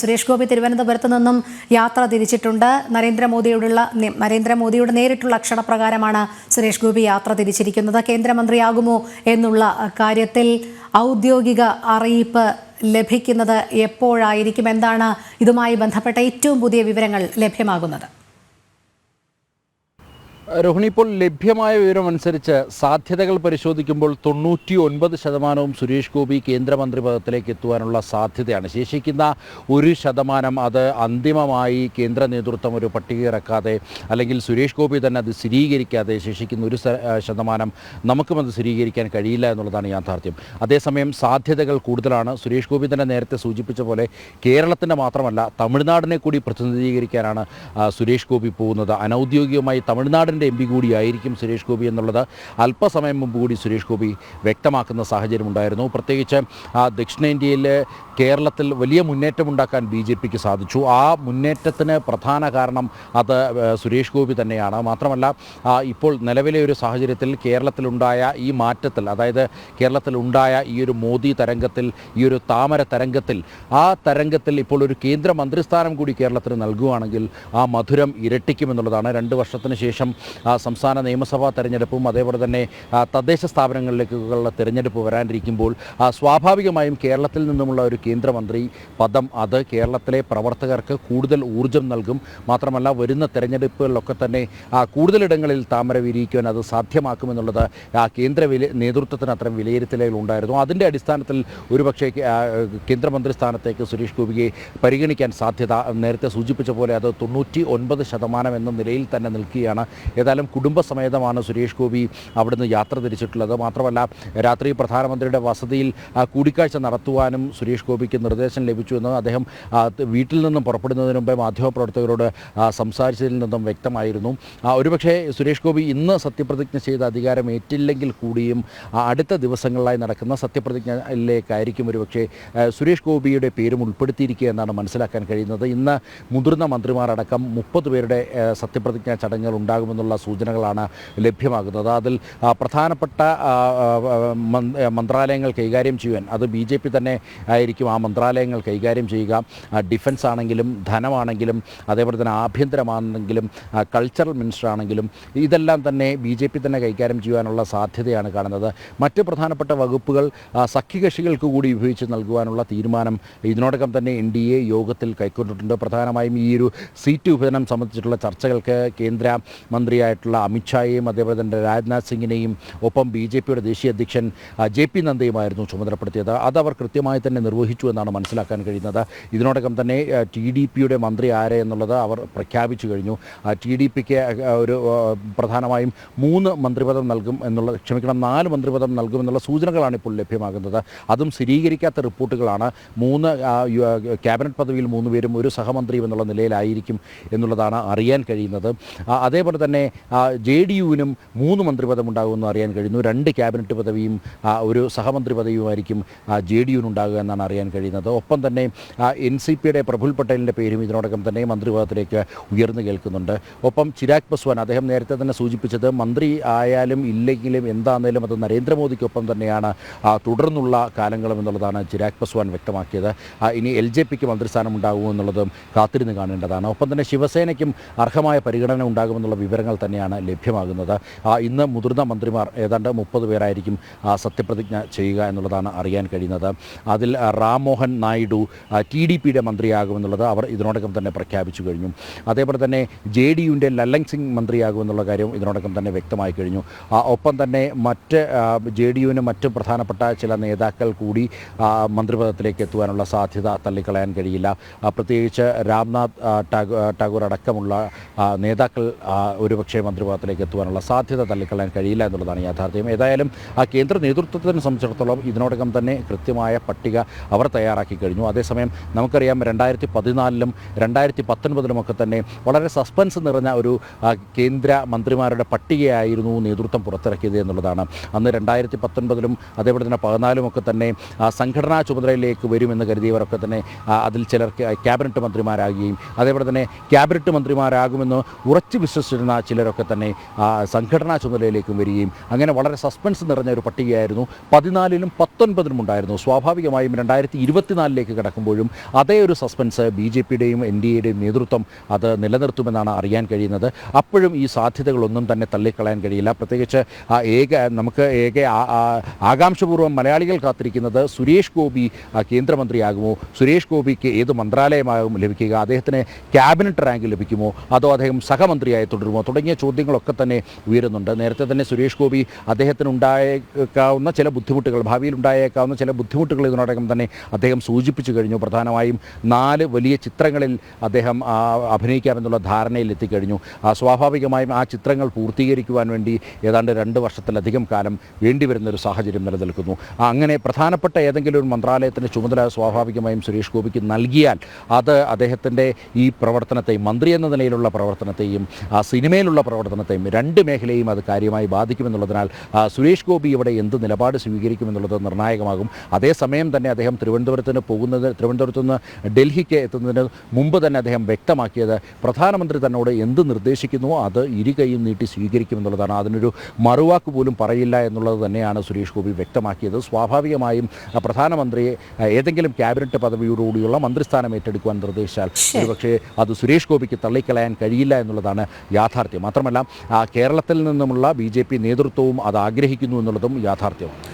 സുരേഷ് ഗോപി തിരുവനന്തപുരത്ത് നിന്നും യാത്ര തിരിച്ചിട്ടുണ്ട്. നരേന്ദ്രമോദിയുടെ നേരിട്ടുള്ള ക്ഷണപ്രകാരമാണ് സുരേഷ് ഗോപി യാത്ര തിരിച്ചിരിക്കുന്നത്. കേന്ദ്രമന്ത്രിയാകുമോ എന്നുള്ള കാര്യത്തിൽ ഔദ്യോഗിക അറിയിപ്പ് ലഭിക്കുന്നത് എപ്പോഴായിരിക്കും? എന്താണ് ഇതുമായി ബന്ധപ്പെട്ട ഏറ്റവും പുതിയ വിവരങ്ങൾ ലഭ്യമാകുന്നത്? രോഹിണി, ഇപ്പോൾ ലഭ്യമായ വിവരമനുസരിച്ച് സാധ്യതകൾ പരിശോധിക്കുമ്പോൾ 99% സുരേഷ് ഗോപി കേന്ദ്രമന്ത്രി പദത്തിലേക്ക് എത്തുവാനുള്ള സാധ്യതയാണ്. ശേഷിക്കുന്ന 1% അത് അന്തിമമായി കേന്ദ്ര നേതൃത്വം ഒരു പട്ടിക ഇറക്കാതെ അല്ലെങ്കിൽ സുരേഷ് ഗോപി തന്നെ അത് സ്ഥിരീകരിക്കാതെ ശേഷിക്കുന്ന 1% നമുക്കും അത് സ്ഥിരീകരിക്കാൻ കഴിയില്ല എന്നുള്ളതാണ് യാഥാർത്ഥ്യം. അതേസമയം സാധ്യതകൾ കൂടുതലാണ്. സുരേഷ് ഗോപി തന്നെ നേരത്തെ സൂചിപ്പിച്ച പോലെ കേരളത്തിൻ്റെ മാത്രമല്ല തമിഴ്നാടിനെ കൂടി പ്രതിനിധീകരിക്കാനാണ് സുരേഷ് ഗോപി പോകുന്നത്. അനൗദ്യോഗികമായി തമിഴ്നാടിൻ്റെ എം പി കൂടിയായിരിക്കും സുരേഷ് ഗോപി എന്നുള്ളത് അല്പസമയം മുമ്പ് കൂടി സുരേഷ് ഗോപി വ്യക്തമാക്കുന്ന സാഹചര്യമുണ്ടായിരുന്നു. പ്രത്യേകിച്ച് ദക്ഷിണേന്ത്യയിൽ കേരളത്തിൽ വലിയ മുന്നേറ്റമുണ്ടാക്കാൻ BJPക്ക് സാധിച്ചു. ആ മുന്നേറ്റത്തിന് പ്രധാന കാരണം അത് സുരേഷ് ഗോപി തന്നെയാണ്. മാത്രമല്ല ഇപ്പോൾ നിലവിലെ ഒരു സാഹചര്യത്തിൽ കേരളത്തിലുണ്ടായ ഈ മാറ്റത്തിൽ, അതായത് കേരളത്തിലുണ്ടായ ഈ ഒരു മോദി തരംഗത്തിൽ, ഈ ഒരു താമര തരംഗത്തിൽ, ആ തരംഗത്തിൽ ഇപ്പോൾ ഒരു കേന്ദ്ര മന്ത്രിസ്ഥാനം കൂടി കേരളത്തിന് നൽകുകയാണെങ്കിൽ ആ മധുരം ഇരട്ടിക്കുമെന്നുള്ളതാണ്. 2 വർഷത്തിന് ശേഷം സംസ്ഥാന നിയമസഭാ തെരഞ്ഞെടുപ്പും അതേപോലെ തന്നെ തദ്ദേശ സ്ഥാപനങ്ങളിലേക്കുള്ള തെരഞ്ഞെടുപ്പ് വരാനിരിക്കുമ്പോൾ സ്വാഭാവികമായും കേരളത്തിൽ നിന്നുമുള്ള ഒരു കേന്ദ്രമന്ത്രി പദം അത് കേരളത്തിലെ പ്രവർത്തകർക്ക് കൂടുതൽ ഊർജ്ജം നൽകും. മാത്രമല്ല വരുന്ന തെരഞ്ഞെടുപ്പുകളിലൊക്കെ തന്നെ കൂടുതലിടങ്ങളിൽ താമര വിരിയിക്കുവാൻ അത് സാധ്യമാക്കുമെന്നുള്ളത് കേന്ദ്ര നേതൃത്വത്തിന് അത്തരം വിലയിരുത്തലുകൾ ഉണ്ടായിരുന്നു. അതിൻ്റെ അടിസ്ഥാനത്തിൽ ഒരുപക്ഷേ കേന്ദ്രമന്ത്രി സ്ഥാനത്തേക്ക് സുരേഷ് ഗോപിയെ പരിഗണിക്കാൻ സാധ്യത നേരത്തെ സൂചിപ്പിച്ച പോലെ അത് 99% എന്ന നിലയിൽ തന്നെ നിൽക്കുകയാണ്. ഏതായാലും കുടുംബസമേതമാണ് സുരേഷ് ഗോപി അവിടുന്ന് യാത്ര തിരിച്ചിട്ടുള്ളത്. മാത്രമല്ല രാത്രി പ്രധാനമന്ത്രിയുടെ വസതിയിൽ കൂടിക്കാഴ്ച നടത്തുവാനും സുരേഷ് ഗോപിക്ക് നിർദ്ദേശം ലഭിച്ചുവെന്ന് അദ്ദേഹം വീട്ടിൽ നിന്നും പുറപ്പെടുന്നതിന് മുമ്പേ മാധ്യമപ്രവർത്തകരോട് സംസാരിച്ചതിൽ നിന്നും വ്യക്തമായിരുന്നു. ഒരുപക്ഷെ സുരേഷ് ഗോപി ഇന്ന് സത്യപ്രതിജ്ഞ ചെയ്ത് അധികാരം ഏറ്റില്ലെങ്കിൽ കൂടിയും അടുത്ത ദിവസങ്ങളിലായി നടക്കുന്ന സത്യപ്രതിജ്ഞയിലേക്കായിരിക്കും ഒരുപക്ഷെ സുരേഷ് ഗോപിയുടെ പേരും ഉൾപ്പെടുത്തിയിരിക്കുക എന്നാണ് മനസ്സിലാക്കാൻ കഴിയുന്നത്. ഇന്ന് മുതിർന്ന മന്ത്രിമാരടക്കം 30 പേരുടെ സത്യപ്രതിജ്ഞാ ചടങ്ങുകൾ ഉണ്ടാകുമെന്നുള്ള സൂചനകളാണ് ലഭ്യമാകുന്നത്. അതിൽ പ്രധാനപ്പെട്ട മന്ത്രാലയങ്ങൾ കൈകാര്യം ചെയ്യുവാൻ അത് BJP തന്നെ ആയിരിക്കും ആ മന്ത്രാലയങ്ങൾ കൈകാര്യം ചെയ്യുക. ഡിഫൻസ് ആണെങ്കിലും ധനമാണെങ്കിലും അതേപോലെ തന്നെ ആഭ്യന്തരമാണെങ്കിലും കൾച്ചറൽ മിനിസ്റ്റർ ആണെങ്കിലും ഇതെല്ലാം തന്നെ BJP തന്നെ കൈകാര്യം ചെയ്യുവാനുള്ള സാധ്യതയാണ് കാണുന്നത്. മറ്റ് പ്രധാനപ്പെട്ട വകുപ്പുകൾ സഖ്യകക്ഷികൾക്ക് കൂടി വിഭജിച്ച് നൽകുവാനുള്ള തീരുമാനം ഇതിനോടകം തന്നെ NDA യോഗത്തിൽ കൈക്കൊണ്ടിട്ടുണ്ട്. പ്രധാനമായും ഈ ഒരു സീറ്റ് വിഭജനം സംബന്ധിച്ചിട്ടുള്ള ചർച്ചകൾക്ക് കേന്ദ്ര മന്ത്രിയായിട്ടുള്ള അമിത്ഷായെയും അതേപോലെ തന്നെ രാജ്നാഥ് സിംഗിനെയും ഒപ്പം BJPയുടെ ദേശീയ അധ്യക്ഷൻ JP നദ്ദയുമായിരുന്നു ചുമതലപ്പെടുത്തിയത്. അതവർ കൃത്യമായി തന്നെ നിർവഹിച്ചു എന്നാണ് മനസ്സിലാക്കാൻ കഴിയുന്നത്. ഇതിനോടകം തന്നെ TDPയുടെ മന്ത്രി ആരെ എന്നുള്ളത് അവർ പ്രഖ്യാപിച്ചു കഴിഞ്ഞു. TDPക്ക് ഒരു പ്രധാനമായും 3 മന്ത്രിപദം നൽകും എന്നുള്ള 4 മന്ത്രിപദം നൽകുമെന്നുള്ള സൂചനകളാണ് ഇപ്പോൾ ലഭ്യമാകുന്നത്. അതും സ്ഥിരീകരിക്കാത്ത റിപ്പോർട്ടുകളാണ്. 3 ക്യാബിനറ്റ് പദവിയിൽ 3 പേരും ഒരു സഹമന്ത്രിയും എന്നുള്ള നിലയിലായിരിക്കും എന്നുള്ളതാണ് അറിയാൻ കഴിയുന്നത്. അതേപോലെ തന്നെ JDUവിനും 3 മന്ത്രിപദം ഉണ്ടാകുമെന്ന് അറിയാൻ കഴിയുന്നു. 2 ക്യാബിനറ്റ് പദവിയും ഒരു സഹമന്ത്രി പദവിയുമായിരിക്കും JDUവിനുണ്ടാകുക എന്നാണ് അറിയാൻ കഴിയുന്നത്. ഒപ്പം തന്നെ NCPയുടെ പ്രഫുൽ പട്ടേലിൻ്റെ പേരും ഇതിനോടകം തന്നെ മന്ത്രിപദത്തിലേക്ക് ഉയർന്നു കേൾക്കുന്നുണ്ട്. ഒപ്പം ചിരാഗ് പസ്വാൻ, അദ്ദേഹം നേരത്തെ തന്നെ സൂചിപ്പിച്ചത് മന്ത്രി ആയാലും ഇല്ലെങ്കിലും എന്താണെങ്കിലും അത് നരേന്ദ്രമോദിക്കൊപ്പം തന്നെയാണ് തുടർന്നുള്ള കാലങ്ങളും എന്നുള്ളതാണ് ചിരാഗ് പസ്വാൻ വ്യക്തമാക്കിയത്. ഇനി LJPക്ക് മന്ത്രിസ്ഥാനം ഉണ്ടാകുമോ എന്നുള്ളതും കാത്തിരുന്ന് കാണേണ്ടതാണ്. ഒപ്പം തന്നെ ശിവസേനയ്ക്കും അർഹമായ പരിഗണന ഉണ്ടാകുമെന്നുള്ള വിവരങ്ങൾ തന്നെയാണ് ലഭ്യമാകുന്നത്. ഇന്ന് മുതിർന്ന മന്ത്രിമാർ ഏതാണ്ട് 30 പേരായിരിക്കും സത്യപ്രതിജ്ഞ ചെയ്യുക എന്നുള്ളതാണ് അറിയാൻ കഴിയുന്നത്. അതിൽ റാം മോഹൻ നായിഡു TDPയുടെ മന്ത്രിയാകുമെന്നുള്ളത് അവർ ഇതിനോടകം തന്നെ പ്രഖ്യാപിച്ചു കഴിഞ്ഞു. അതേപോലെ തന്നെ JDUവിൻ്റെ ലല്ലങ് സിംഗ് മന്ത്രിയാകുമെന്നുള്ള കാര്യം ഇതിനോടകം തന്നെ വ്യക്തമായി കഴിഞ്ഞു. ഒപ്പം തന്നെ മറ്റ് JDUവിന് മറ്റ് പ്രധാനപ്പെട്ട ചില നേതാക്കൾ കൂടി മന്ത്രിപദത്തിലേക്ക് എത്തുവാനുള്ള സാധ്യത തള്ളിക്കളയാൻ കഴിയില്ല. പ്രത്യേകിച്ച് രാംനാഥ് ടാഗോർ അടക്കമുള്ള നേതാക്കൾ ഒരുപക്ഷെ മന്ത്രിപദത്തിലേക്ക് എത്തുവാനുള്ള സാധ്യത തള്ളിക്കളയാൻ കഴിയില്ല എന്നുള്ളതാണ് യാഥാർത്ഥ്യം. ഏതായാലും കേന്ദ്ര നേതൃത്വത്തിനെ സംബന്ധിച്ചിടത്തോളം ഇതിനോടകം തന്നെ കൃത്യമായ പട്ടിക അവർ തയ്യാറാക്കി കഴിഞ്ഞു. അതേസമയം നമുക്കറിയാം 2014-ലും 2019-ലുമൊക്കെ തന്നെ വളരെ സസ്പെൻസ് നിറഞ്ഞ ഒരു കേന്ദ്ര മന്ത്രിമാരുടെ പട്ടികയായിരുന്നു നേതൃത്വം പുറത്തിറക്കിയത് എന്നുള്ളതാണ്. അന്ന് 2019-ലും അതേപോലെ തന്നെ 2014-ലുമൊക്കെ തന്നെ സംഘടനാ ചുമതലയിലേക്ക് വരുമെന്ന് കരുതിയവരൊക്കെ തന്നെ അതിൽ ചിലർക്ക് ക്യാബിനറ്റ് മന്ത്രിമാരാകുകയും അതേപോലെ തന്നെ ക്യാബിനറ്റ് മന്ത്രിമാരാകുമെന്ന് ഉറച്ചു വിശ്വസിച്ചിരുന്ന ചിലരൊക്കെ തന്നെ സംഘടനാ ചുമതലയിലേക്കും വരികയും അങ്ങനെ വളരെ സസ്പെൻസ് നിറഞ്ഞ ഒരു പട്ടികയായിരുന്നു 14-ലും 19-ലും ഉണ്ടായിരുന്നു. സ്വാഭാവികമായും 2024-ലേക്ക് കടക്കുമ്പോഴും അതേ ഒരു സസ്പെൻസ് BJPയുടെയും NDAയുടെയും നേതൃത്വം അത് നിലനിർത്തുമെന്നാണ് അറിയാൻ കഴിയുന്നത്. അപ്പോഴും ഈ സാധ്യതകളൊന്നും തന്നെ തള്ളിക്കളയാൻ കഴിയില്ല. പ്രത്യേകിച്ച് നമുക്ക് ആകാംക്ഷപൂർവ്വം മലയാളികൾ കാത്തിരിക്കുന്നത് സുരേഷ് ഗോപി കേന്ദ്രമന്ത്രിയാകുമോ, സുരേഷ് ഗോപിക്ക് ഏത് മന്ത്രാലയമാകും ലഭിക്കുക, അദ്ദേഹത്തിന് ക്യാബിനറ്റ് റാങ്ക് ലഭിക്കുമോ, അതോ അദ്ദേഹം സഹമന്ത്രിയായി തുടരുമോ തുടങ്ങിയ ചോദ്യങ്ങളൊക്കെ തന്നെ ഉയരുന്നുണ്ട്. നേരത്തെ തന്നെ സുരേഷ് ഗോപി അദ്ദേഹത്തിന് ഉണ്ടായേക്കാവുന്ന ചില ബുദ്ധിമുട്ടുകൾ, ഭാവിയിൽ ഉണ്ടായേക്കാവുന്ന ചില ബുദ്ധിമുട്ടുകൾ ഇതിനോടകം തന്നെ അദ്ദേഹം സൂചിപ്പിച്ചു കഴിഞ്ഞു. പ്രധാനമായും 4 വലിയ ചിത്രങ്ങളിൽ അദ്ദേഹം അഭിനയിക്കാമെന്നുള്ള ധാരണയിൽ എത്തിക്കഴിഞ്ഞു. സ്വാഭാവികമായും ആ ചിത്രങ്ങൾ പൂർത്തീകരിക്കുവാൻ വേണ്ടി ഏതാണ്ട് 2 വർഷത്തിലധികം കാലം വേണ്ടിവരുന്നൊരു സാഹചര്യം നിലനിൽക്കുന്നു. അങ്ങനെ പ്രധാനപ്പെട്ട ഏതെങ്കിലും ഒരു മന്ത്രാലയത്തിൻ്റെ ചുമതല സ്വാഭാവികമായും സുരേഷ് ഗോപിക്ക് നൽകിയാൽ അത് അദ്ദേഹത്തിൻ്റെ ഈ പ്രവർത്തനത്തെയും, മന്ത്രി എന്ന നിലയിലുള്ള പ്രവർത്തനത്തെയും സിനിമയിലുള്ള പ്രവർത്തനത്തെയും 2 മേഖലയും അത് കാര്യമായി ബാധിക്കുമെന്നുള്ളതിനാൽ സുരേഷ് ഗോപി ഇവിടെ എന്ത് നിലപാട് സ്വീകരിക്കുമെന്നുള്ളത് നിർണായകമാകും. അതേസമയം തന്നെ അദ്ദേഹം തിരുവനന്തപുരത്ത് നിന്ന് ഡൽഹിക്ക് എത്തുന്നതിന് മുമ്പ് തന്നെ അദ്ദേഹം വ്യക്തമാക്കിയത് പ്രധാനമന്ത്രി തന്നോട് എന്ത് നിർദ്ദേശിക്കുന്നുവോ അത് ഇരുകൈയും നീട്ടി സ്വീകരിക്കുമെന്നുള്ളതാണ്. അതിനൊരു മറുവാക്ക് പോലും പറയില്ല എന്നുള്ളത് തന്നെയാണ് സുരേഷ് ഗോപി വ്യക്തമാക്കിയത്. സ്വാഭാവികമായും പ്രധാനമന്ത്രിയെ ഏതെങ്കിലും ക്യാബിനറ്റ് പദവിയോടുകൂടിയുള്ള മന്ത്രിസ്ഥാനം ഏറ്റെടുക്കുവാൻ നിർദ്ദേശിച്ചാൽ ഒരുപക്ഷേ അത് സുരേഷ് ഗോപിക്ക് തള്ളിക്കളയാൻ കഴിയില്ല എന്നുള്ളതാണ് യാഥാർത്ഥ്യം. മാത്രമല്ല കേരളത്തിൽ നിന്നുമുള്ള BJP നേതൃത്വവും അത് ആഗ്രഹിക്കുന്നു എന്നുള്ളതും യാഥാർത്ഥ്യമാണ്.